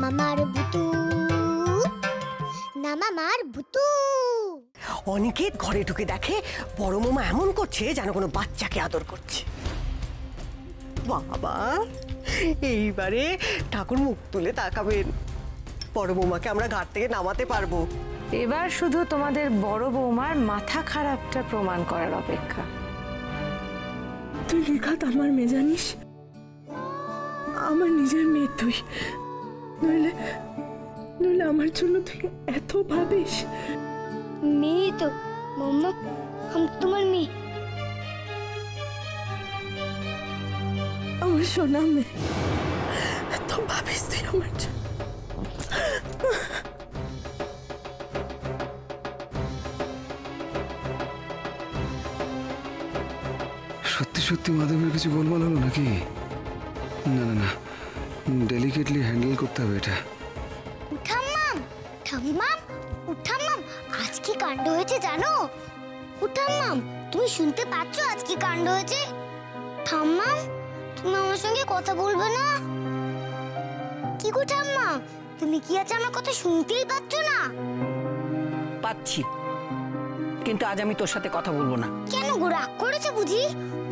মামার ভুতু, না মামার ভুতু। অনিকেত ঘরে ঢুকে দেখে বড় মামা এমন করছে যেন কোনো বাচ্চাকে আদর করছে। বাবা, এইবারে ঠাকুর মুখ তুলে তাকাবেন, বড় বৌমাকে আমরা ঘাট থেকে নামাতে পারবো। এবার শুধু তোমাদের বড় বৌমার মাথা খারাপটা প্রমাণ করার অপেক্ষা। তুই রেখাত আমার মেয়ে জানিস, আমার নিজের মেয়ে তুই, নইলে নইলে আমার জন্য তুই এত ভাবিস। মেয়ে তো মাম্মা, আমি তোমার মেয়ে। আমার সোনা মেয়ে, এত ভাবিস তুই আমার জন্য। সত্যি সত্যি মাধবের কিছু গোলমাল হলো নাকি? না না না, ডেলিকেটলি হ্যান্ডেল করতে হবে এটা। উঠাম্মাম, ঠাম্মাম, উঠাম্মাম, আজ কি কাণ্ড হয়েছে জানো? উঠাম্মাম, তুমি শুনতে পাচ্ছ আজ কি কাণ্ড হয়েছে? ঠাম্মাম, তুমি আমার সঙ্গে কথা বলবে না? কি গো ঠাম্মা, তুমি কি আজ আমার কথা শুনতেই পাচ্ছ না? পাচ্ছি, কিন্তু আজ আমি তোর সাথে কথা বলবো না। কেন গো, রাগ করেছে বুঝি?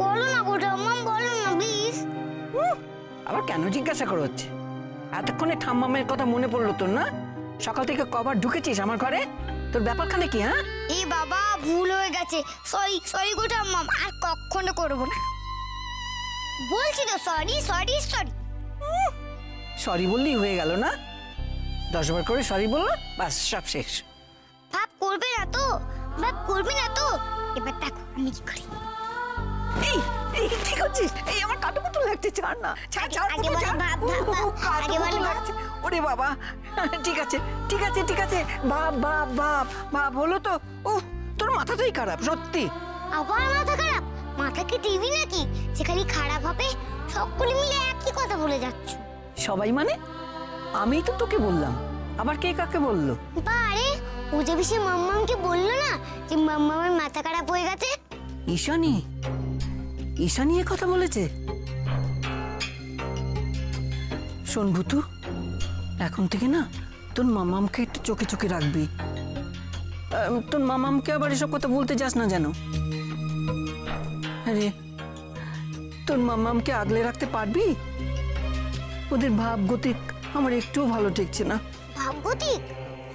বলো না গো ঠাম্মাম, বলো না প্লিজ। আবার কেন জিজ্ঞাসা করে হচ্ছে? এতক্ষণে ঠাম্মামের কথা মনে পড়লো তোর না? সকাল থেকে কবার ঢুকেছিস আমার ঘরে? তোর ব্যাপারখানে কি? হ্যাঁ, এই বাবা, ভুল হয়ে গেছে, সরি সরি গো ঠাম্মাম, আর কখনো করবো না। বলছি তো সরি সরি সরি। সরি বললেই হয়ে গেল না? 10 বার করে সরি বললো, বাস সব শেষ। ভাব করবে না তো, ভাব করবে না তো। এবার দেখো আমি কি করি। এই এই ঠিক হচ্ছিস? এই আমার কাটুকুটু লাগছে, ছাড় না, ছাড় ছাড়, আগে বলো ভাব, ভাব, ভাব, আগে বলো ভাব। লাগছে। ওরে বাবা, ঠিক আছে ঠিক আছে ঠিক আছে, ভাব ভাব ভাব ভাব হলো তো। ও, তোর মাথাটাই খারাপ সত্যি। আবার মাথা খারাপ? মাথা কি টিভি নাকি যেখানে খারাপ হবে? সকলে মিলে একই কথা বলে যাচ্ছ। সবাই মানে? আমিই তো তোকে বললাম, আবার কে কাকে বললো? বারে, ও যে বেশি মাম্মামকে বললো না যে মাম্মামের মাথা খারাপ হয়ে গেছে? ঈশানী, ঈশানী এ কথা বলেছে? শোন ভুতু, এখন থেকে না তোর মামামকে একটু চোখে চোখে রাখবি। তোর মামামকে আবার এসব কথা বলতে যাস না যেন। আরে, তোর মামামকে আগলে রাখতে পারবি? ওদের ভাবগতিক আমার একটুও ভালো ঠেকছে না। ভাবগতিক?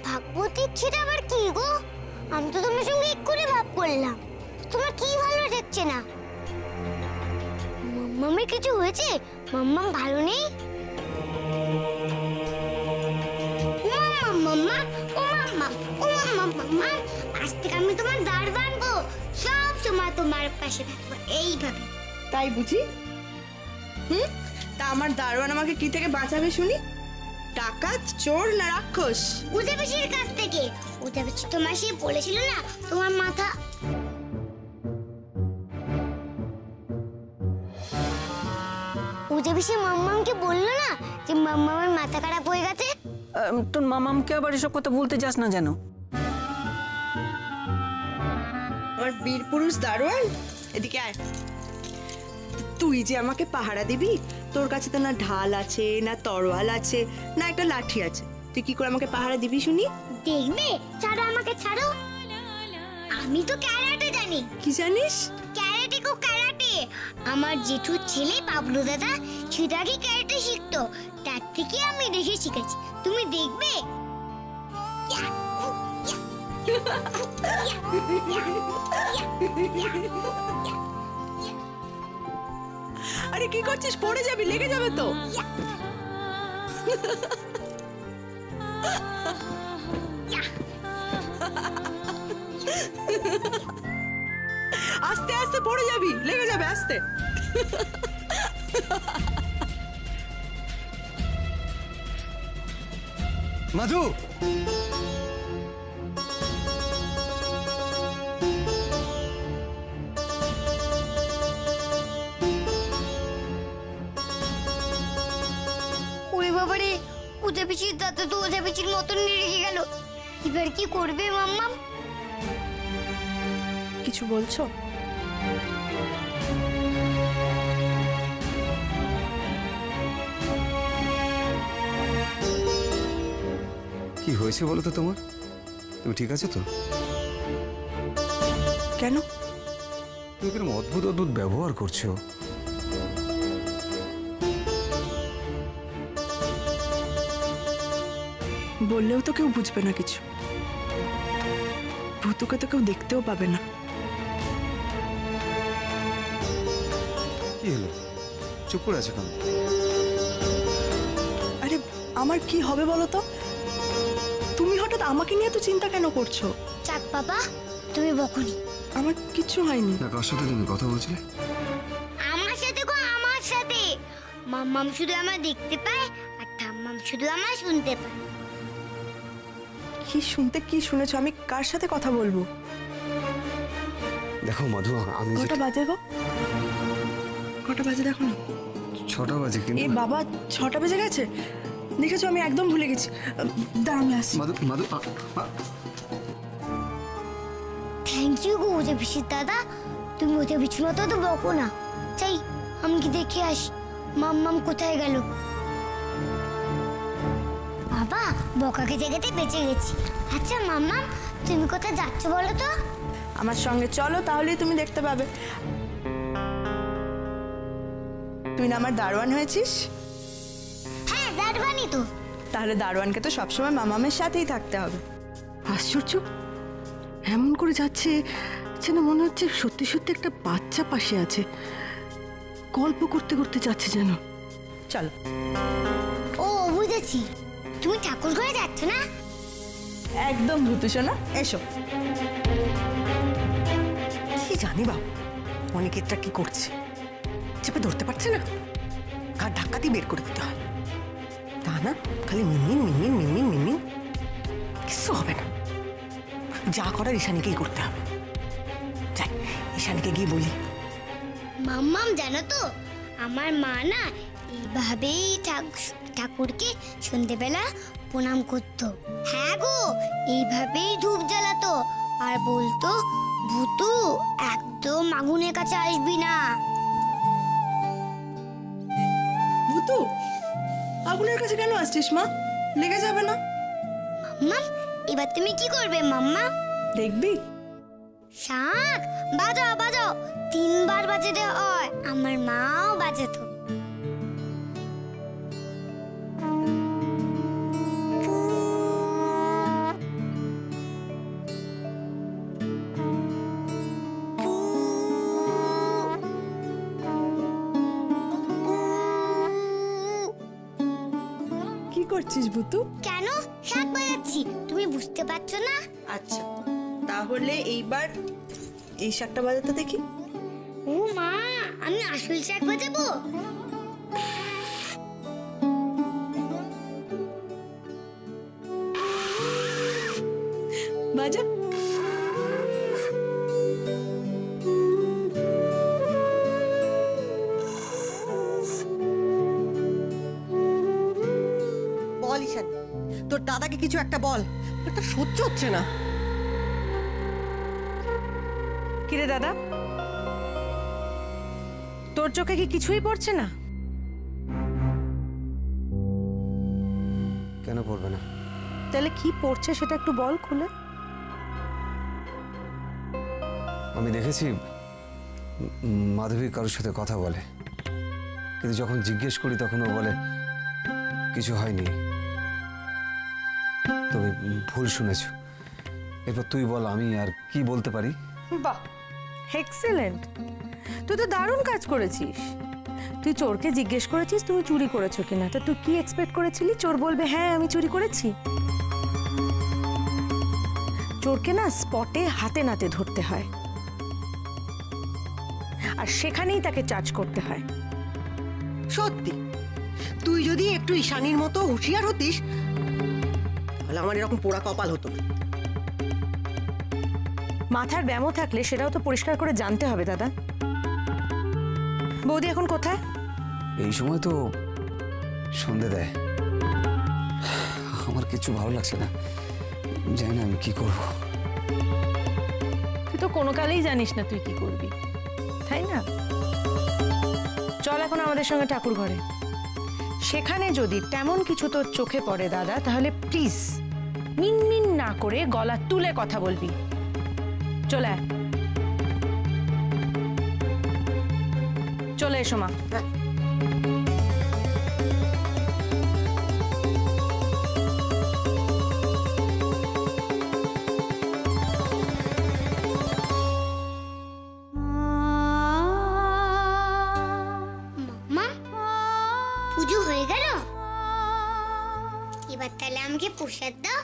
ভাবগতিক সেটা আবার কি গো? আমি তো তোমার সঙ্গে এক্ষুনি ভাব করলাম, তোমার কি ভালো দেখছে না? মাম্মামের কিছু হয়েছে? মাম্মাম ভালো নেই? আজ থেকে আমি তোমার দাঁড় বানবো, সব সময় তোমার পাশে থাকবো এইভাবে। তাই বুঝি? তা আমার দারোয়ান আমাকে কি থেকে বাঁচাবে শুনি? ডাকাত, চোর না রাক্ষস? উজাবেশির কাছ থেকে। উজাবেশি তোমার সে বলেছিল না তোমার মাথা। উজাবেশি মাম্মামকে বললো না যে মাম্মামের মাথা খারাপ হয়ে গেছে? তোর মামামকে আবার এসব কথা বলতে যাস না যেন। আমার বীর পুরুষ দারোয়ান, এদিকে আয়। তুই যে আমাকে পাহারা দিবি, তোর কাছে তো না ঢাল আছে, না তরোয়াল আছে, না একটা লাঠি আছে। তুই কি করে আমাকে পাহারা দিবি শুনি? দেখবে, ছাড়ো আমাকে, ছাড়ো। আমি তো ক্যারাটে জানি। কি জানিস? ক্যারাটে গো, ক্যারাটে। আমার জেঠুর ছেলে পাবলু দাদা সেটা কি ক্যারাটে শিখতো, তার থেকে আমি দেখে শিখেছি। তুমি দেখবে। আরে কি করছিস? পড়ে যাবি, লেগে যাবে তো। আস্তে আস্তে পড়ে যাবি, লেগে যাবে, আস্তে। মাধু, ওরে বাবারে, উজাবেশির দাদা তো উজাবেশির মতন রেখে গেল। এবার কি করবে মাম্মাম? কিছু বলছো? কি হয়েছে বলো তো তোমার? তুমি ঠিক আছো তো? কেন? তুমি কিরকম অদ্ভুত অদ্ভুত ব্যবহার করছো। বললেও তো কেউ বুঝবে না কিছু, ভূতুকে তো কেউ দেখতেও পাবে না। কি হলো, চুপ করে আছো কেন? আরে আমার কি হবে বলো তো? তুমি হঠাৎ আমাকে নিয়ে তো চিন্তা কেন করছো? যাক বাবা, তুমি বকুনি। আমার কিচ্ছু হয়নি। না, কার সাথে তুমি কথা বলছিলে? আমার সাথে গো, আমার সাথে। মাম্মাম শুধু আমার দেখতে পায় আর ঠাম্মাম শুধু আমার শুনতে পায়। কি শুনতে কি শুনেছো? আমি কার সাথে কথা বলবো? দেখো মধু, আমি কটা বাজে গো? কটা বাজে দেখো না। 6টা বাজে, এ কিন্তু বাবা, 6টা বেজে গেছে? দেখেছো, আমি একদম ভুলে গেছি। দাঁড়া, আমি আসছি। মধু মধু থ্যাংক ইউ গো ওজে পিসির দাদা, তুমি ওজে পিছু মতো তো বকো না। চাই আমি কি দেখে আসি মাম্মাম কোথায় গেল। বাবা, বকাকে জায়গাতে বেঁচে গেছি। আচ্ছা মাম্মাম, তুমি কোথায় যাচ্ছ বলো তো? আমার সঙ্গে চলো, তাহলেই তুমি দেখতে পাবে। তুই না আমার দারোয়ান হয়েছিস? হ্যাঁ, দারবানি তো। তাহলে দারোয়ানকে তো সবসময় মামামের সাথেই থাকতে হবে। আশ্চর্য, এমন করে যাচ্ছে যেন মনে হচ্ছে সত্যি সত্যি একটা বাচ্চা পাশে আছে, গল্প করতে করতে যাচ্ছে যেন। চলো। ও বুঝেছি, তুমি ঠাকুর ঘরে যাচ্ছ না? একদম ভূতু সোনা, এসো। কি জানি বাবু, অনেকেরটা কি করছে, চেপে ধরতে পারছে না, কার ধাক্কা দিয়ে বের করে দিতে হয়। তা না, খালি মিনমিন মিনমিন মিনমিন মিনমিন, কিছু হবে না। যা করার ঈশানীকেই করতে হবে। যাই, ঈশানীকে গিয়ে বলি। মাম্মাম জানো তো, আমার মা না এইভাবেই ঠাকুরকে সন্ধেবেলা প্রণাম করতো। হ্যাঁ গো, এইভাবেই ধূপ জ্বালাতো আর বলতো, ভূতু একদম আগুনের কাছে আসবি না। ভূতু, আগুনের কাছে কেন আসছিস মা? লেগে যাবে না? মাম্মাম, এবার তুমি কি করবে মাম্মা? দেখবি? শাক বাজাও বাজাও, 3বার বাজাতে হয়, আমার মাও বাজাতো। কি করছিস ভূতু? কেন শাক বাজাচ্ছি, তুমি বুঝতে পারছো না? আচ্ছা, তাহলে এইবার এই শাকটা বাজাতে দেখি। ও মা, আমি আসল শাক বাজাবো? বাজা। বল ঈশানী, তোর দাদাকে কিছু একটা বল, এটা সহ্য হচ্ছে না। কিরে দাদা, তোর চোখে কি কিছুই পড়ছে না? কেন পড়বে না? তাহলে কি পড়ছে সেটা একটু বল খুলে। আমি দেখেছি মাধবী কারোর সাথে কথা বলে, কিন্তু যখন জিজ্ঞেস করি তখন ও বলে কিছু হয়নি। তবে ভুল শুনেছ। এরপর তুই বল, আমি আর কি বলতে পারি? বাহ, এক্সেলেন্ট, তুই তো দারুণ কাজ করেছিস। তুই চোরকে জিজ্ঞেস করেছিস তুমি চুরি করেছো কিনা, তা তুই কি এক্সপেক্ট করেছিলি চোর বলবে হ্যাঁ আমি চুরি করেছি? চোরকে না স্পটে হাতে নাতে ধরতে হয়, আর সেখানেই তাকে চার্জ করতে হয়। সত্যি, তুই যদি একটু ঈশানীর মতো হুঁশিয়ার হতিস তাহলে আমার এরকম পোড়া কপাল হতো না। মাথার ব্যামো থাকলে সেটাও তো পরিষ্কার করে জানতে হবে দাদা। বৌদি এখন কোথায়? এই সময় তো সন্ধে দেয়। আমার কিছু ভালো লাগছে না, জানি না আমি কি করব। তুই তো কোনো কালেই জানিস না তুই কি করবি, তাই না? চল এখন আমাদের সঙ্গে ঠাকুর ঘরে। সেখানে যদি তেমন কিছু তোর চোখে পড়ে দাদা, তাহলে প্লিজ মিনমিন না করে গলা তুলে কথা বলবি। চলে আয়। চলে এসো মা। মা, পুজো হয়ে গেল, এবার তাহলে আমাকে প্রসাদ দাও।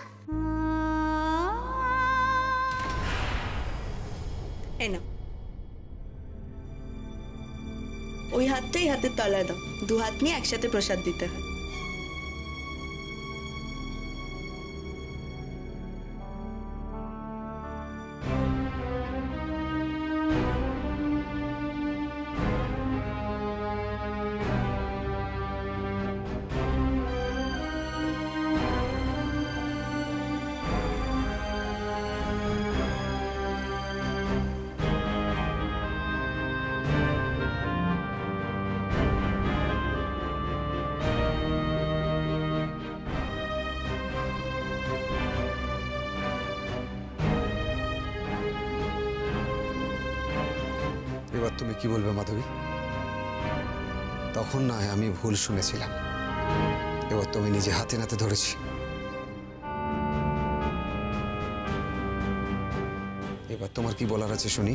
এই নাও, ওই হাতটাই হাতের তলায় দাও, দু হাত নিয়ে একসাথে প্রসাদ দিতে হয়। এবার তুমি কি বলবে মাধবী? তখন না আমি ভুল শুনেছিলাম, এবার তুমি নিজে হাতে নাতে ধরেছি। এবার তোমার কি বলার আছে শুনি?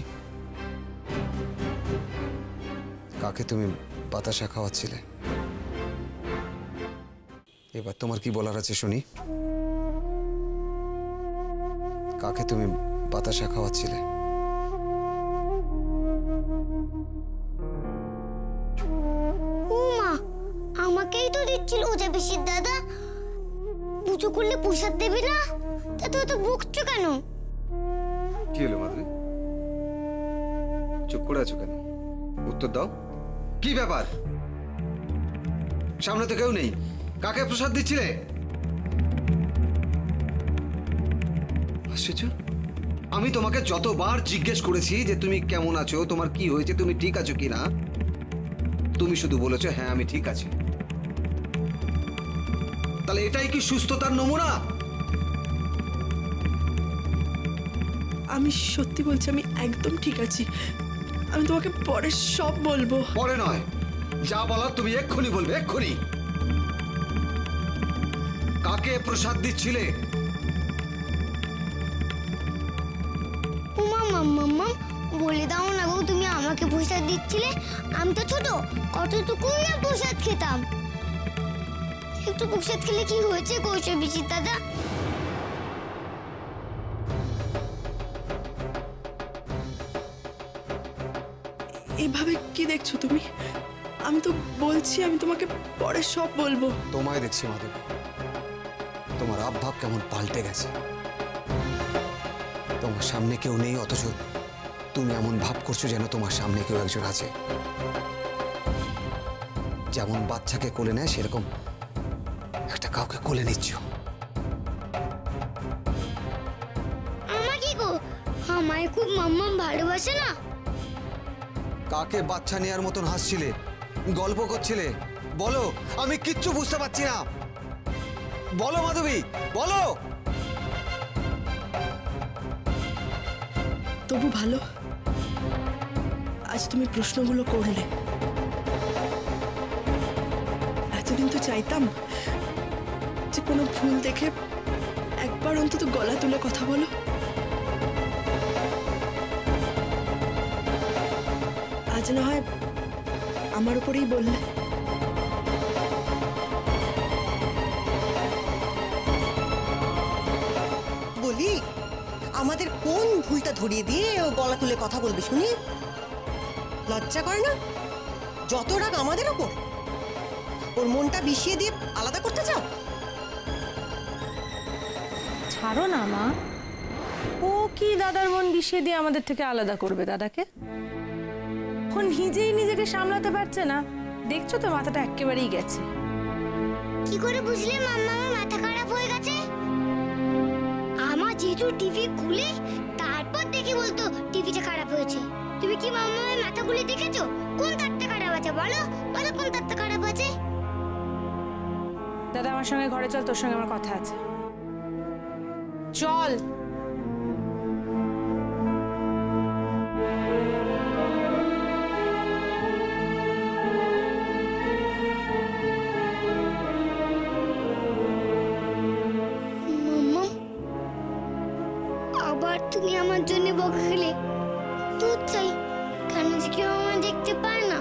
কাকে তুমি বাতাসা খাওয়াচ্ছিলে? এবার তোমার কি বলার আছে শুনি? কাকে তুমি বাতাসা খাওয়াচ্ছিলে? আমাকেই তো দিচ্ছিল ওজা পিসির দাদা। পুজো করলে প্রসাদ দেবে না, তা তো তো বকছো কেন? কি হলো মাধবী, চুপ করে আছো কেন? উত্তর দাও, কি ব্যাপার? সামনে তো কেউ নেই, কাকে প্রসাদ দিচ্ছিলে? আশ্চর্য, আমি তোমাকে যতবার জিজ্ঞেস করেছি যে তুমি কেমন আছো, তোমার কি হয়েছে, তুমি ঠিক আছো কিনা, তুমি শুধু বলেছো হ্যাঁ আমি ঠিক আছি। তাহলে এটাই কি সুস্থতার নমুনা? আমি সত্যি বলছি, আমি একদম ঠিক আছি। আমি তোমাকে পরে সব বলবো। পরে নয়, যা বলার তুমি এক্ষুনি বলবে, এক্ষুনি। কাকে প্রসাদ দিচ্ছিলে? উমা মাম্মা, বলে দাও না গো, তুমি আমাকে প্রসাদ দিচ্ছিলে? আমি তো ছোট, কতটুকুই না প্রসাদ খেতাম। একটু প্রসাদ খেলে কি হয়েছে গো ওজা পিসির দাদা? এভাবে কি দেখছো তুমি? আমি তো বলছি আমি তোমাকে পরে সব বলবো। তোমায় দেখছি মাধবী, তোমার আবভাব কেমন পাল্টে গেছে। তোমার সামনে কেউ নেই, অথচ তুমি এমন ভাব করছো যেন তোমার সামনে কেউ একজন আছে। যেমন বাচ্চাকে কোলে নেয় সেরকম একটা কাউকে কোলে নিচ্ছ। আমাকে গো, আমায় খুব মাম্মা ভালোবাসে না? কাকে বাচ্চা নেয়ার মতন হাসছিলে, গল্প করছিলে? বলো, আমি কিচ্ছু বুঝতে পারছি না। বলো মাধবী, বলো। তবু ভালো, আজ তুমি প্রশ্নগুলো করলে। এতদিন তো চাইতাম যে কোনো ভুল দেখে একবার অন্তত গলা তুলে কথা বলো। আজ না হয় আমার উপরেই বললে। বলি, আমাদের কোন ভুলটা ধরিয়ে দিয়ে ও গলা তুলে কথা বলবে শুনি? লজ্জা করে না? যত রাগ আমাদের ওপর, ওর মনটা বিষিয়ে দিয়ে আলাদা করতে চাও? ছাড়ো না মা, ও কি দাদার মন বিষিয়ে দিয়ে আমাদের থেকে আলাদা করবে দাদাকে? ও নিজেই নিজেকে সামলাতে পারছে না, দেখছো তো মাথাটা একেবারেই গেছে। কি করে বুঝলে মাম্মা আমার মাথা খারাপ হয়ে গেছে? আমার জিজু টিভি খুলে তারপর দেখে বলতো টিভিটা খারাপ হয়েছে। তুমি কি মাম্মা আমার মাথা খুলে দেখেছো কোন তারটা খারাপ আছে? বলো বলো কোন তারটা খারাপ আছে? দাদা আমার সঙ্গে ঘরে চল, তোর সঙ্গে আমার কথা আছে। চল। মাম্মা, আবার তুমি আমার জন্য বকা খেলে। দুধ চাই, কেন যে কেউ আমায় দেখতে পায় না?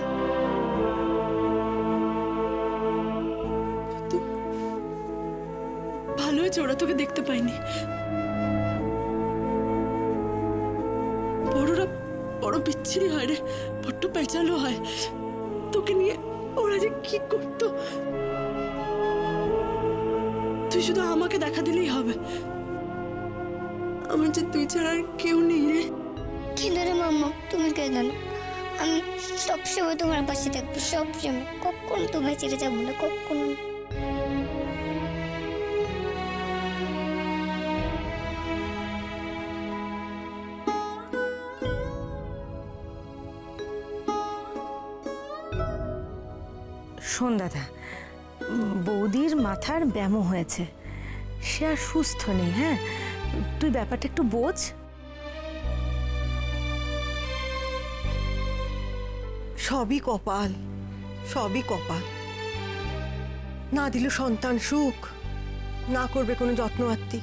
ভালো হয়েছে ওরা তোকে দেখতে পায়নি। বড়রা বড় বিচ্ছিরি হয় রে, বড্ড পেঁচালো হয়। তোকে নিয়ে ওরা যে কি করতো, তুই শুধু আমাকে দেখা দিলেই হবে। আমার যে তুই ছাড়া আর কেউ নেই রে। কেন রে মাম্মা, তুমি কেন? আমি সবসময় তোমার পাশে থাকবো, সবসময়। কখনো তোমায় ছেড়ে যাবো না, কখনো। শোন দাদা, বৌদির মাথার ব্যামো হয়েছে, সে আর সুস্থ নেই। হ্যাঁ, তুই ব্যাপারটা একটু বোঝ। সবই কপাল, সবই কপাল। না দিল সন্তান সুখ, না করবে কোনো যত্ন আত্মি।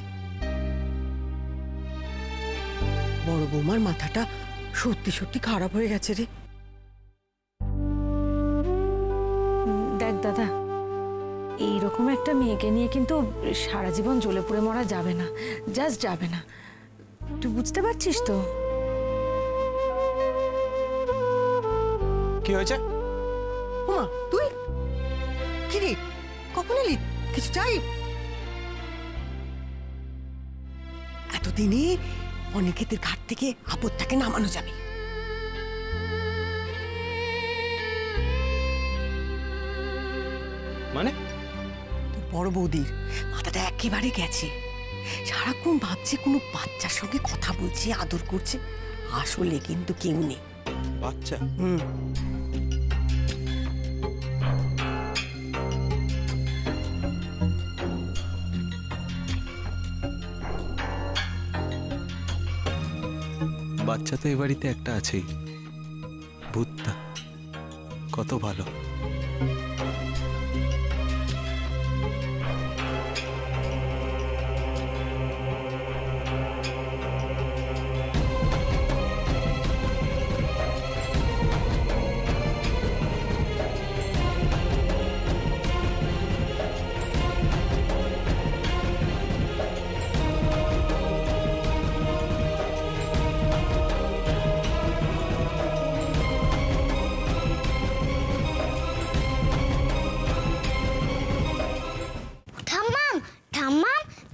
বড় বৌমার মাথাটা সত্যি সত্যি খারাপ হয়ে গেছে রে। দেখ দাদা, এইরকম একটা মেয়েকে নিয়ে কিন্তু সারা জীবন জ্বলে পুড়ে মরা যাবে না, জাস্ট যাবে না। তুই বুঝতে পারছিস তো? কি হয়েছে? ওমা, তুই কি রে, কখন এলি? কিছু চাই? এতদিনে অনেকের ঘাট থেকে আপদটাকে নামানো যাবে। মানে? তোর বড় বৌদির মাথাটা একেবারে গেছে। সারাক্ষণ ভাবছে কোনো বাচ্চার সঙ্গে কথা বলছে, আদর করছে, আসলে কিন্তু কেউ নেই। বাচ্চা? বাচ্চা তো এ বাড়িতে একটা আছেই, ভূতটা। কত ভালো।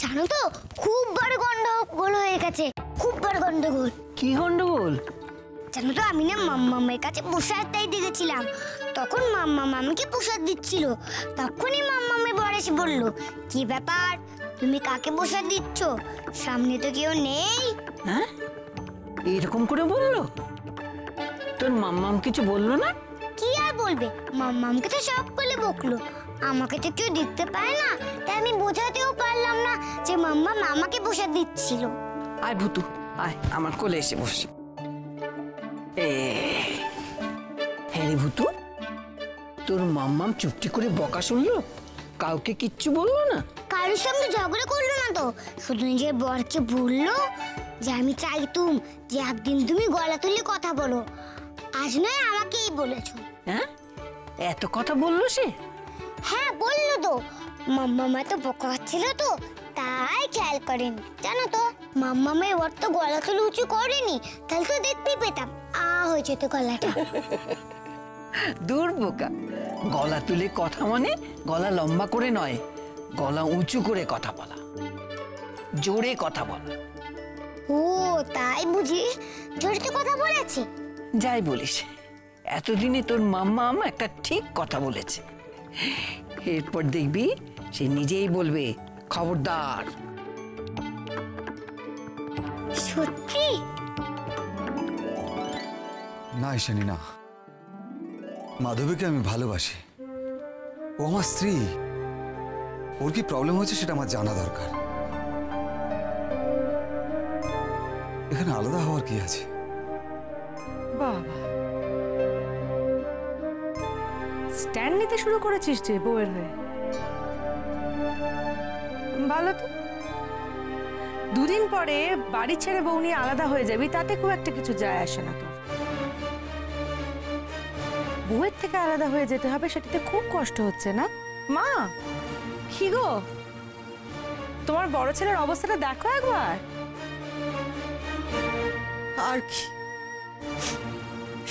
জানো তো, খুব বড় গন্ডগোল হয়ে গেছে, খুব বড় গন্ডগোল। কি গন্ডগোল? জানো তো, আমি না মাম্মামের কাছে প্রসাদ দিতে গেছিলাম। তখন মাম্মা মামিকে প্রসাদ দিচ্ছিল। তখনই মাম্মামের বর এসে বলল, কি ব্যাপার, তুমি কাকে প্রসাদ দিচ্ছ? সামনে তো কেউ নেই। হ্যাঁ, এরকম করে বললো? তোর মাম্মাম কিছু বললো না? কি আর বলবে, মাম্মামকে তো সব বলে বকলো। আমাকে তো কেউ দেখতে পায় না, তাই আমি বোঝাতেও পারলাম না যে মাম্মা মামাকে প্রসাদ দিচ্ছিল। আয় ভুতু, আয় আমার কোলে এসে বস। হ্যাঁ রে ভুতু, তোর মাম্মাম চুপটি করে বকা শুনলো, কাউকে কিচ্ছু বললো না? কারোর সঙ্গে ঝগড়া করলো না তো, শুধু নিজের বরকে বললো যে আমি চাইতুম যে একদিন তুমি গলা তুলে কথা বলো, আজ নয় আমাকেই বলেছো। হ্যাঁ, এত কথা বললো সে? হ্যাঁ বললো তো, মাম্মা তো বকা হচ্ছিল তো, তাই খেয়াল করেনি। জানো তো, মাম্মামের ওর তো গলা তুলে উঁচু করেনি, তাহলে তো দেখতেই পেতাম হয়েছে তো গলাটা। দূর বোকা, গলা তুলে কথা মানে গলা লম্বা করে নয়, গলা উঁচু করে কথা বলা, জোরে কথা বলা। ও তাই বুঝি, জোরে তো কথা বলেছে। যাই বলিস, এতদিনে তোর মাম্মা একটা ঠিক কথা বলেছে। এরপর দেখবি সে নিজেই বলবে, খবরদার। সত্যি? না ঈশানী, না, মাধবীকে আমি ভালোবাসি, ও আমার স্ত্রী। ওর কি প্রবলেম হচ্ছে সেটা আমার জানা দরকার। এখানে আলাদা হওয়ার কি আছে? বাবা, স্ট্যান্ড নিতে শুরু করেছিস যে বউয়ের হয়ে। ভালো তো, দুদিন পরে বাড়ি ছেড়ে বউ নিয়ে আলাদা হয়ে যাবি, তাতে খুব একটা কিছু যায় আসে না তোর। বউয়ের থেকে আলাদা হয়ে যেতে হবে, সেটাতে খুব কষ্ট হচ্ছে না মা? কি গো, তোমার বড় ছেলের অবস্থাটা দেখো একবার। আর কি,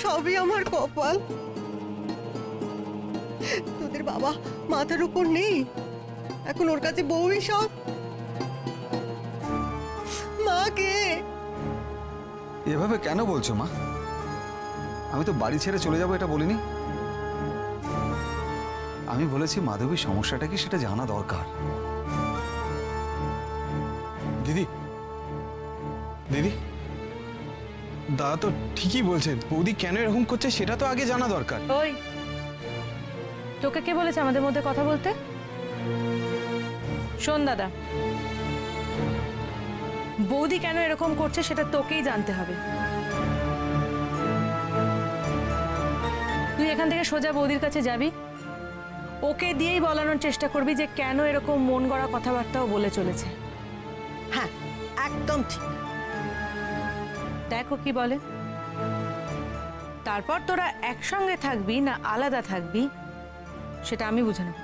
সবই আমার কপাল। তোদের বাবা মাথার উপর নেই, এখন ওর কাছে বউই সব। মাকে এভাবে কেন বলছো মা? আমি তো বাড়ি ছেড়ে চলে যাবো এটা বলিনি। আমি বলেছি মাধবীর সমস্যাটা কি সেটা জানা দরকার। দিদি, দিদি, দাদা তো ঠিকই বলছে। বৌদি কেন এরকম করছে সেটা তো আগে জানা দরকার। ওই, তোকে কে বলেছে আমাদের মধ্যে কথা বলতে? শোন দাদা, বৌদি কেন এরকম করছে সেটা তোকেই জানতে হবে। তুই এখান থেকে সোজা বৌদির কাছে যাবি, ওকে দিয়েই বলানোর চেষ্টা করবি যে কেন এরকম মন গড়া কথাবার্তাও বলে চলেছে। হ্যাঁ, একদম ঠিক। দেখো কি বলে। তারপর তোরা একসঙ্গে থাকবি না আলাদা থাকবি সেটা আমি বুঝে নেব।